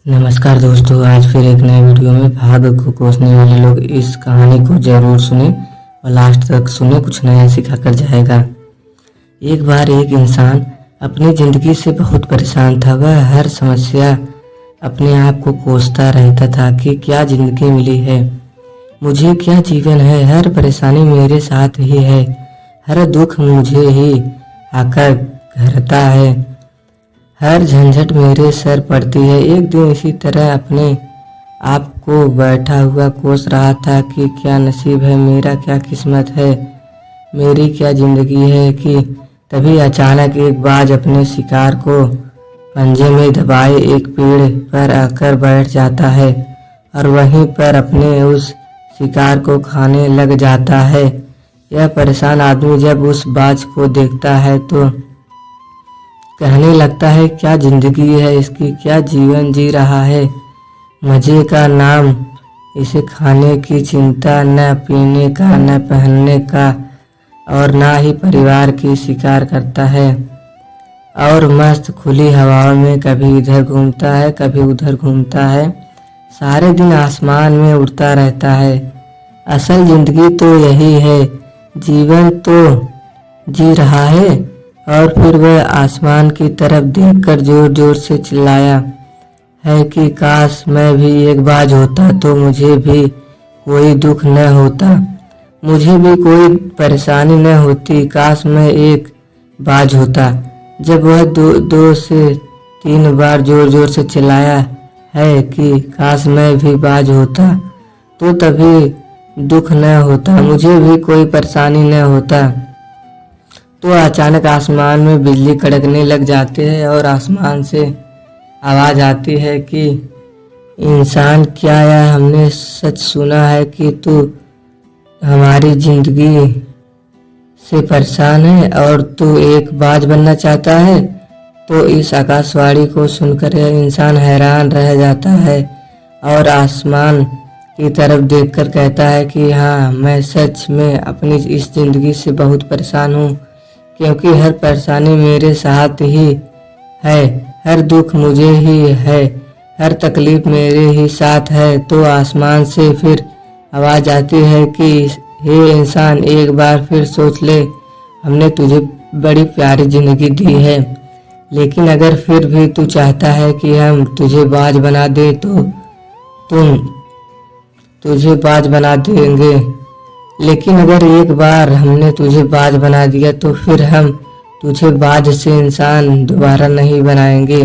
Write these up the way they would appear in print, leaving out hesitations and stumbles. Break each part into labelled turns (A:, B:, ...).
A: नमस्कार दोस्तों, आज फिर एक नए वीडियो में भाग्य को कोसने वाले लोग इस कहानी को जरूर सुने और लास्ट तक सुने, कुछ नया सिखा कर जाएगा। एक बार एक इंसान अपनी ज़िंदगी से बहुत परेशान था। वह हर समस्या अपने आप को कोसता रहता था कि क्या ज़िंदगी मिली है, मुझे क्या जीवन है, हर परेशानी मेरे साथ ही है, हर दुख मुझे ही आकर घेरता है, हर झंझट मेरे सर पड़ती है। एक दिन इसी तरह अपने आप को बैठा हुआ कोस रहा था कि क्या नसीब है मेरा, क्या किस्मत है मेरी, क्या ज़िंदगी है कि तभी अचानक एक बाज अपने शिकार को पंजे में दबाए एक पेड़ पर आकर बैठ जाता है और वहीं पर अपने उस शिकार को खाने लग जाता है। यह परेशान आदमी जब उस बाज को देखता है तो कहने लगता है, क्या जिंदगी है इसकी, क्या जीवन जी रहा है, मजे का नाम इसे खाने की चिंता, न पीने का न पहनने का और ना ही परिवार की शिकार करता है और मस्त खुली हवाओं में कभी इधर घूमता है कभी उधर घूमता है, सारे दिन आसमान में उड़ता रहता है। असल जिंदगी तो यही है, जीवन तो जी रहा है। और फिर वह आसमान की तरफ देखकर जोर जोर से चिल्लाया है कि काश मैं भी एक बाज होता तो मुझे भी कोई दुख न होता, मुझे भी कोई परेशानी न होती, काश मैं एक बाज होता। जब वह दो से तीन बार जोर जोर से चिल्लाया है कि काश मैं भी बाज होता तो तभी दुख न होता, मुझे भी कोई परेशानी न होता, तो अचानक आसमान में बिजली कड़कने लग जाती है और आसमान से आवाज़ आती है कि इंसान क्या है, हमने सच सुना है कि तू हमारी जिंदगी से परेशान है और तू एक बाज बनना चाहता है। तो इस आकाशवाणी को सुनकर यह इंसान हैरान रह जाता है और आसमान की तरफ देखकर कहता है कि हाँ, मैं सच में अपनी इस जिंदगी से बहुत परेशान हूँ, क्योंकि हर परेशानी मेरे साथ ही है, हर दुख मुझे ही है, हर तकलीफ मेरे ही साथ है। तो आसमान से फिर आवाज़ आती है कि हे इंसान, एक बार फिर सोच ले, हमने तुझे बड़ी प्यारी जिंदगी दी है, लेकिन अगर फिर भी तू चाहता है कि हम तुझे बाज बना दे तो तुझे बाज बना देंगे, लेकिन अगर एक बार हमने तुझे बाज बना दिया तो फिर हम तुझे बाज से इंसान दोबारा नहीं बनाएंगे।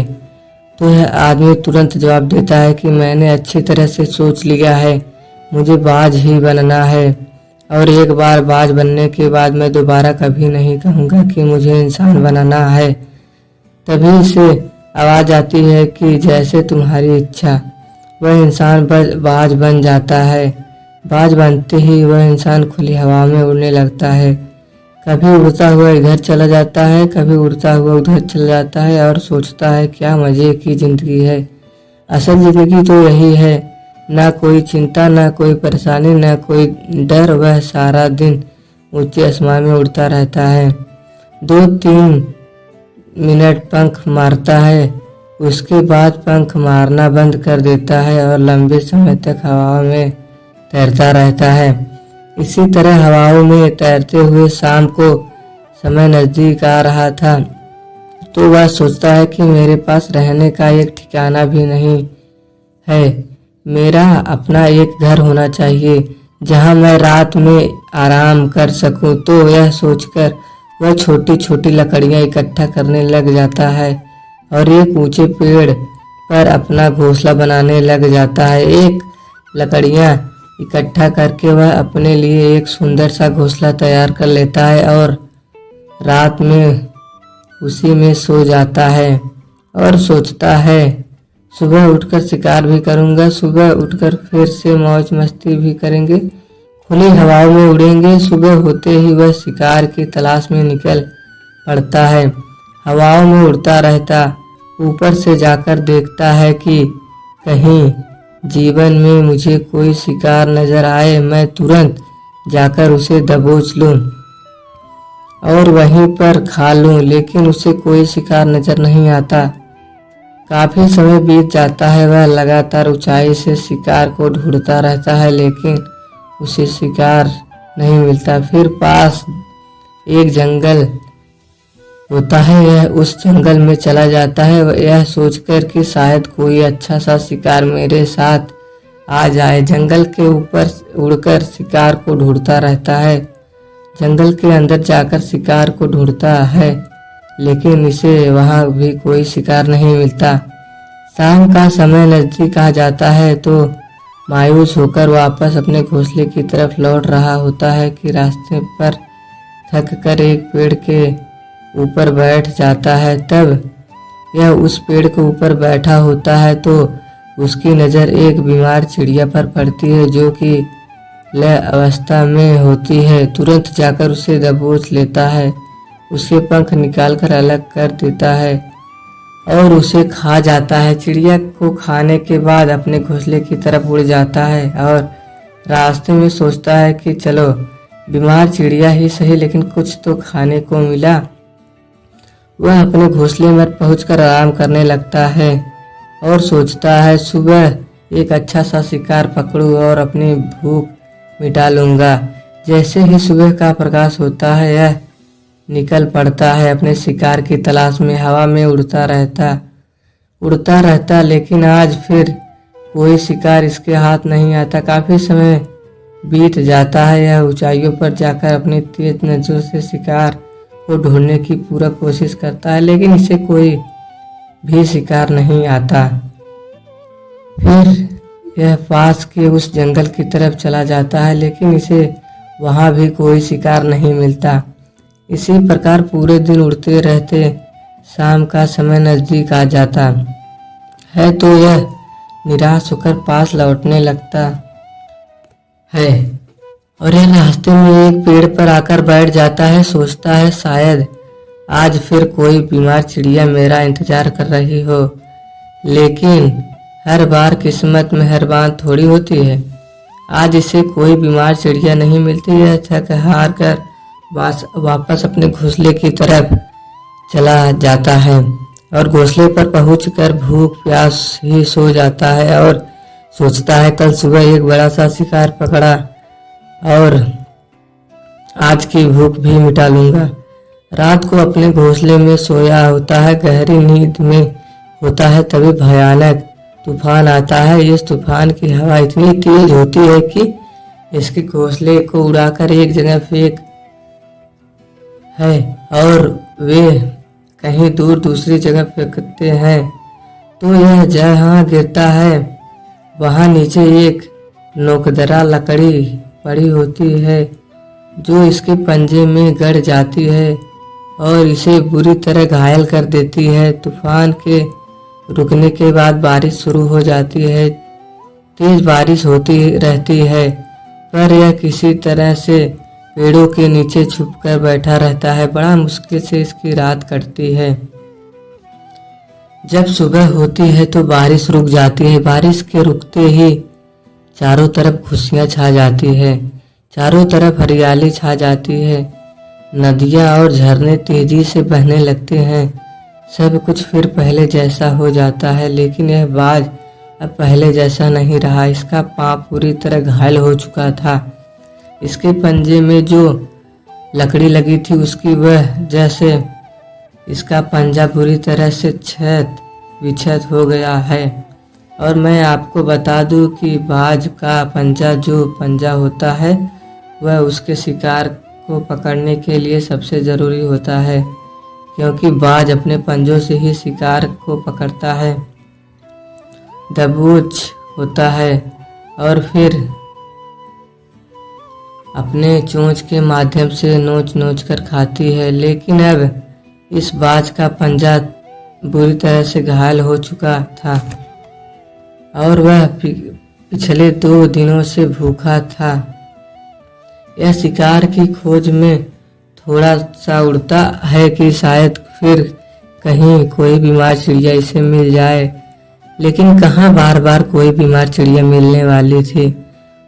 A: तो यह आदमी तुरंत जवाब देता है कि मैंने अच्छी तरह से सोच लिया है, मुझे बाज ही बनना है और एक बार बाज बनने के बाद मैं दोबारा कभी नहीं कहूँगा कि मुझे इंसान बनाना है। तभी से आवाज़ आती है कि जैसे तुम्हारी इच्छा। वह इंसान बाज बन जाता है। बाज बनते ही वह इंसान खुली हवा में उड़ने लगता है, कभी उड़ता हुआ इधर चला जाता है, कभी उड़ता हुआ उधर चला जाता है और सोचता है क्या मज़े की ज़िंदगी है। असल ज़िंदगी तो यही है, ना कोई चिंता, ना कोई परेशानी, ना कोई डर। वह सारा दिन ऊंचे आसमान में उड़ता रहता है, 2-3 मिनट पंख मारता है, उसके बाद पंख मारना बंद कर देता है और लंबे समय तक हवा में तैरता रहता है। इसी तरह हवाओं में तैरते हुए शाम को समय नज़दीक आ रहा था तो वह सोचता है कि मेरे पास रहने का एक ठिकाना भी नहीं है, मेरा अपना एक घर होना चाहिए जहां मैं रात में आराम कर सकूं। तो यह सोचकर वह छोटी छोटी लकड़ियां इकट्ठा करने लग जाता है और एक ऊंचे पेड़ पर अपना घोंसला बनाने लग जाता है। एक लकड़ियां इकट्ठा करके वह अपने लिए एक सुंदर सा घोंसला तैयार कर लेता है और रात में उसी में सो जाता है और सोचता है सुबह उठकर शिकार भी करूंगा, सुबह उठकर फिर से मौज मस्ती भी करेंगे, खुली हवाओं में उड़ेंगे। सुबह होते ही वह शिकार की तलाश में निकल पड़ता है, हवाओं में उड़ता रहता, ऊपर से जाकर देखता है कि कहीं जीवन में मुझे कोई शिकार नजर आए, मैं तुरंत जाकर उसे दबोच लूं और वहीं पर खा लूं, लेकिन उसे कोई शिकार नजर नहीं आता। काफी समय बीत जाता है। वह लगातार ऊंचाई से शिकार को ढूंढता रहता है, लेकिन उसे शिकार नहीं मिलता। फिर पास एक जंगल होता है, यह उस जंगल में चला जाता है, यह सोचकर कि शायद कोई अच्छा सा शिकार मेरे साथ आ जाए। जंगल के ऊपर उड़कर शिकार को ढूंढता रहता है, जंगल के अंदर जाकर शिकार को ढूंढता है, लेकिन इसे वहां भी कोई शिकार नहीं मिलता। शाम का समय नजदीक आ जाता है तो मायूस होकर वापस अपने घोंसले की तरफ लौट रहा होता है कि रास्ते पर थक कर एक पेड़ के ऊपर बैठ जाता है। तब यह उस पेड़ के ऊपर बैठा होता है तो उसकी नज़र एक बीमार चिड़िया पर पड़ती है, जो कि लय अवस्था में होती है। तुरंत जाकर उसे दबोच लेता है, उसके पंख निकालकर अलग कर देता है और उसे खा जाता है। चिड़िया को खाने के बाद अपने घोंसले की तरफ उड़ जाता है और रास्ते में सोचता है कि चलो बीमार चिड़िया ही सही, लेकिन कुछ तो खाने को मिला। वह अपने घोंसले में पहुंचकर आराम करने लगता है और सोचता है सुबह एक अच्छा सा शिकार पकड़ूं और अपनी भूख मिटा लूंगा। जैसे ही सुबह का प्रकाश होता है, यह निकल पड़ता है अपने शिकार की तलाश में। हवा में उड़ता रहता, लेकिन आज फिर कोई शिकार इसके हाथ नहीं आता। काफी समय बीत जाता है, यह ऊंचाइयों पर जाकर अपनी तेज नजरों से शिकार को ढूंढने की पूरा कोशिश करता है, लेकिन इसे कोई भी शिकार नहीं आता। फिर यह पास के उस जंगल की तरफ चला जाता है, लेकिन इसे वहां भी कोई शिकार नहीं मिलता। इसी प्रकार पूरे दिन उड़ते रहते शाम का समय नजदीक आ जाता है तो यह निराश होकर पास लौटने लगता है और यह रास्ते में एक पेड़ पर आकर बैठ जाता है। सोचता है शायद आज फिर कोई बीमार चिड़िया मेरा इंतजार कर रही हो, लेकिन हर बार किस्मत में हर बात थोड़ी होती है। आज इसे कोई बीमार चिड़िया नहीं मिलती। यह थक हार कर वापस अपने घोंसले की तरफ चला जाता है और घोंसले पर पहुंचकर भूख प्यास ही सो जाता है और सोचता है कल सुबह एक बड़ा सा शिकार पकड़ा और आज की भूख भी मिटा लूंगा। रात को अपने घोंसले में सोया होता है, गहरी नींद में होता है, तभी भयानक तूफान आता है। इस तूफान की हवा इतनी तेज होती है कि इसके घोंसले को उड़ाकर एक जगह फेंक है और वे कहीं दूर दूसरी जगह फेंकते हैं तो यह जहाँ गिरता है वहाँ नीचे एक नोकदरा लकड़ी पड़ी होती है, जो इसके पंजे में गड़ जाती है और इसे बुरी तरह घायल कर देती है। तूफान के रुकने के बाद बारिश शुरू हो जाती है। तेज बारिश होती रहती है, पर यह किसी तरह से पेड़ों के नीचे छुपकर बैठा रहता है। बड़ा मुश्किल से इसकी रात कटती है। जब सुबह होती है तो बारिश रुक जाती है। बारिश के रुकते ही चारों तरफ खुशियां छा जाती है, चारों तरफ हरियाली छा जाती है। नदियां और झरने तेजी से बहने लगते हैं। सब कुछ फिर पहले जैसा हो जाता है, लेकिन यह बाज अब पहले जैसा नहीं रहा। इसका पाँव पूरी तरह घायल हो चुका था। इसके पंजे में जो लकड़ी लगी थी उसकी वजह से इसका पंजा बुरी तरह से क्षत विक्षत हो गया है। और मैं आपको बता दूं कि बाज का पंजा जो पंजा होता है वह उसके शिकार को पकड़ने के लिए सबसे ज़रूरी होता है, क्योंकि बाज अपने पंजों से ही शिकार को पकड़ता है, दबोच होता है और फिर अपने चोंच के माध्यम से नोच नोच कर खाती है। लेकिन अब इस बाज का पंजा बुरी तरह से घायल हो चुका था और वह पिछले 2 दिनों से भूखा था। यह शिकार की खोज में थोड़ा सा उड़ता है कि शायद फिर कहीं कोई बीमार चिड़िया इसे मिल जाए, लेकिन कहाँ बार बार कोई बीमार चिड़िया मिलने वाली थी।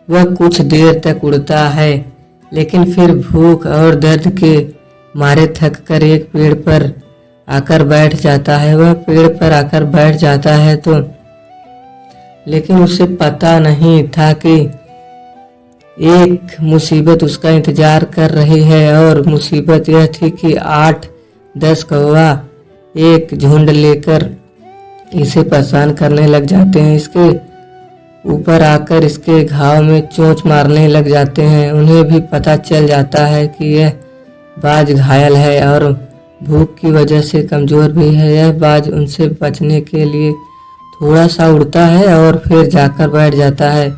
A: वह कुछ देर तक उड़ता है, लेकिन फिर भूख और दर्द के मारे थक कर एक पेड़ पर आकर बैठ जाता है। वह पेड़ पर आकर बैठ जाता है तो लेकिन उसे पता नहीं था कि एक मुसीबत उसका इंतजार कर रही है, और मुसीबत यह थी कि 8-10 कौवा एक झुंड लेकर इसे परेशान करने लग जाते हैं। इसके ऊपर आकर इसके घाव में चोंच मारने लग जाते हैं। उन्हें भी पता चल जाता है कि यह बाज घायल है और भूख की वजह से कमजोर भी है। यह बाज उनसे बचने के लिए थोड़ा सा उड़ता है और फिर जाकर बैठ जाता है।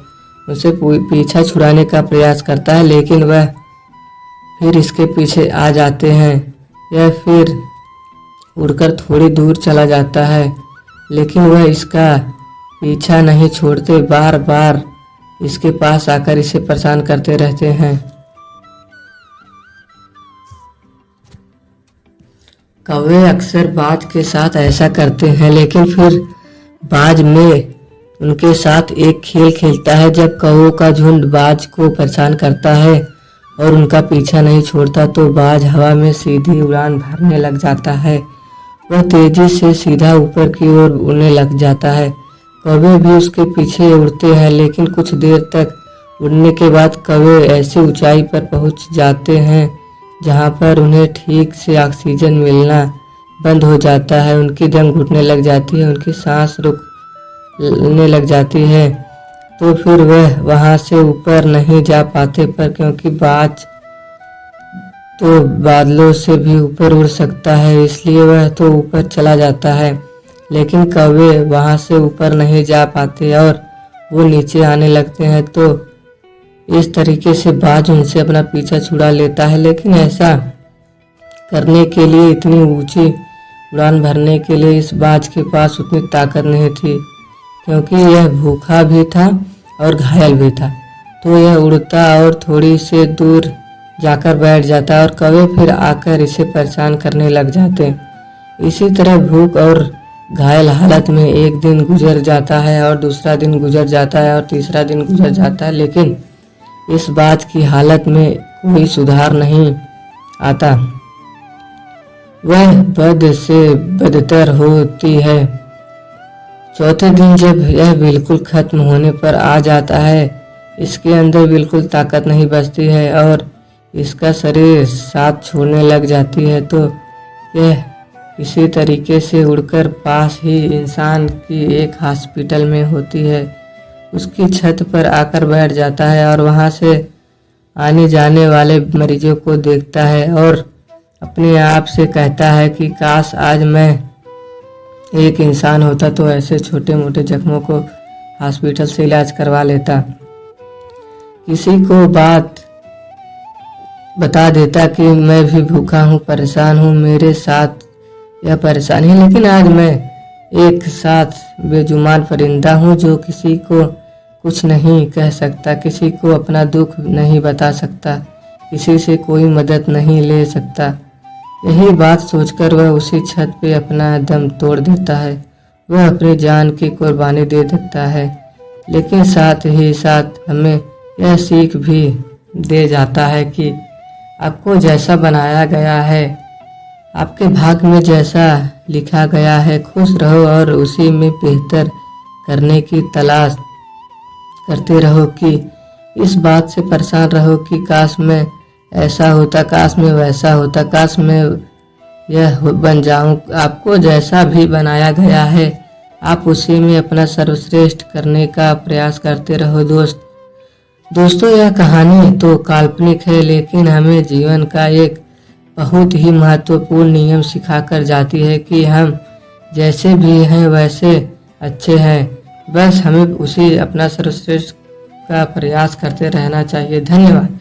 A: उसे पीछा छुड़ाने का प्रयास करता है, लेकिन वह फिर इसके पीछे आ जाते हैं। यह फिर उड़कर थोड़ी दूर चला जाता है, लेकिन वह इसका पीछा नहीं छोड़ते, बार बार इसके पास आकर इसे परेशान करते रहते हैं। कौवे अक्सर बाज के साथ ऐसा करते हैं, लेकिन फिर बाज में उनके साथ एक खेल खेलता है। जब कौवों का झुंड बाज को परेशान करता है और उनका पीछा नहीं छोड़ता तो बाज हवा में सीधी उड़ान भरने लग जाता है। वह तेजी से सीधा ऊपर की ओर उड़ने लग जाता है। कौवे भी उसके पीछे उड़ते हैं, लेकिन कुछ देर तक उड़ने के बाद कौवे ऐसी ऊंचाई पर पहुंच जाते हैं जहां पर उन्हें ठीक से ऑक्सीजन मिलना बंद हो जाता है। उनकी दम घुटने लग जाती है, उनकी सांस रुकने लग जाती है। तो फिर वह वहां से ऊपर नहीं जा पाते, पर क्योंकि बाज तो बादलों से भी ऊपर उड़ सकता है, इसलिए वह तो ऊपर चला जाता है। लेकिन कौवे वहां से ऊपर नहीं जा पाते और वो नीचे आने लगते हैं। तो इस तरीके से बाज उनसे अपना पीछा छुड़ा लेता है, लेकिन ऐसा करने के लिए, इतनी ऊंची उड़ान भरने के लिए इस बाज के पास उतनी ताकत नहीं थी, क्योंकि यह भूखा भी था और घायल भी था। तो यह उड़ता और थोड़ी से दूर जाकर बैठ जाता और कौवे फिर आकर इसे परेशान करने लग जाते। इसी तरह भूख और घायल हालत में एक दिन गुजर जाता है और दूसरा दिन गुजर जाता है और तीसरा दिन गुजर जाता है, लेकिन इस बात की हालत में कोई सुधार नहीं आता। वह बद से बदतर होती है। चौथे दिन जब यह बिल्कुल खत्म होने पर आ जाता है, इसके अंदर बिल्कुल ताकत नहीं बचती है और इसका शरीर साथ छोड़ने लग जाती है। तो यह इसी तरीके से उड़कर पास ही इंसान की एक हॉस्पिटल में होती है, उसकी छत पर आकर बैठ जाता है और वहां से आने जाने वाले मरीजों को देखता है और अपने आप से कहता है कि काश आज मैं एक इंसान होता तो ऐसे छोटे मोटे जख्मों को हॉस्पिटल से इलाज करवा लेता, किसी को बात बता देता कि मैं भी भूखा हूँ, परेशान हूँ, मेरे साथ यह परेशानी है। लेकिन आज मैं एक साथ बेजुबान परिंदा हूँ जो किसी को कुछ नहीं कह सकता, किसी को अपना दुख नहीं बता सकता, किसी से कोई मदद नहीं ले सकता। यही बात सोचकर वह उसी छत पे अपना दम तोड़ देता है। वह अपनी जान की कुर्बानी दे देता है, लेकिन साथ ही साथ हमें यह सीख भी दे जाता है कि आपको जैसा बनाया गया है, आपके भाग्य में जैसा लिखा गया है, खुश रहो और उसी में बेहतर करने की तलाश करते रहो। कि इस बात से परेशान रहो कि काश मैं ऐसा होता, काश मैं वैसा होता, काश मैं यह बन जाऊं। आपको जैसा भी बनाया गया है, आप उसी में अपना सर्वश्रेष्ठ करने का प्रयास करते रहो। दोस्तों, यह कहानी तो काल्पनिक है, लेकिन हमें जीवन का एक बहुत ही महत्वपूर्ण नियम सिखाकर जाती है कि हम जैसे भी हैं वैसे अच्छे हैं। बस हमें उसी अपना सर्वश्रेष्ठ का प्रयास करते रहना चाहिए। धन्यवाद।